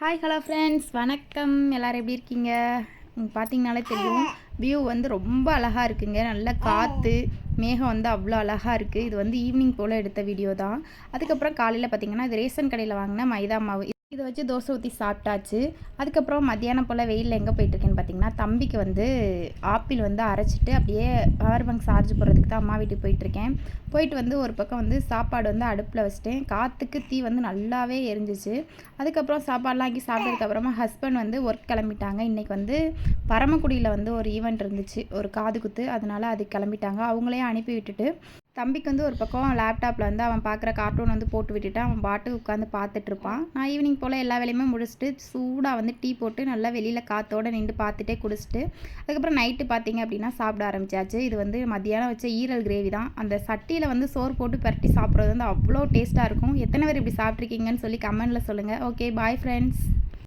Hi hello friends, வணக்கம். எல்லோரும் எப்படி இருக்கீங்க? பார்த்தீங்கனாலே தெரியும், வியூ வந்து ரொம்ப அழகாக இருக்குங்க. நல்ல காற்று, மேகம் வந்து அவ்வளோ அழகாக இருக்குது. இது வந்து ஈவினிங் போல் எடுத்த வீடியோ தான். அதுக்கப்புறம் காலையில் பார்த்தீங்கன்னா, இது ரேஷன் கடையில் வாங்கின மைதா மாவு, இதை வச்சு தோசை ஊற்றி சாப்பிட்டாச்சு. அதுக்கப்புறம் மத்தியானம் போல் வெயிலில் எங்கே போயிட்டுருக்கேன்னு பார்த்தீங்கன்னா, தம்பிக்கு வந்து ஆப்பிள் வந்து அரைச்சிட்டு அப்படியே பவர் பேங்க் சார்ஜ் போடுறதுக்கு தான் அம்மா வீட்டுக்கு போயிட்டுருக்கேன். போயிட்டு வந்து ஒரு பக்கம் வந்து சாப்பாடு வந்து அடுப்பில் வச்சிட்டேன். காற்றுக்கு தீ வந்து நல்லாவே எரிஞ்சிச்சு. அதுக்கப்புறம் சாப்பாடெலாம் ஆக்கி சாப்பிட்டதுக்கப்புறமா ஹஸ்பண்ட் வந்து ஒர்க் கிளம்பிட்டாங்க. இன்றைக்கி வந்து பரமக்குடியில் வந்து ஒரு ஈவெண்ட் இருந்துச்சு, ஒரு காது குத்து. அதனால் அதுக்கு கிளம்பிட்டாங்க. அவங்களையும் அனுப்பி விட்டுட்டு தம்பிக்கு வந்து ஒரு பக்கம் லேப்டாப்பில் வந்து அவன் பார்க்குற கார்ட்டூன் வந்து போட்டு விட்டுட்டு அவன் பாட்டுக்கு உட்காந்து பார்த்துட்ருப்பான். நான் ஈவினிங் போல் எல்லா வேலையுமே முடிச்சுட்டு சூடாக வந்து டீ போட்டு நல்லா வெளியில் காற்றோடு நின்று பார்த்துட்டே குடிச்சிட்டு அதுக்கப்புறம் நைட்டு பார்த்தீங்க அப்படின்னா சாப்பிட ஆரம்பிச்சாச்சு. இது வந்து மத்தியானம் வச்ச ஈரல் கிரேவி தான். அந்த சட்டியில் வந்து சோறு போட்டு பரட்டி சாப்பிட்றது வந்து அவ்வளோ டேஸ்ட்டாக இருக்கும். எத்தனை பேர் இப்படி சாப்பிட்ருக்கீங்கன்னு சொல்லி கமெண்டில் சொல்லுங்கள். Okay, bye friends.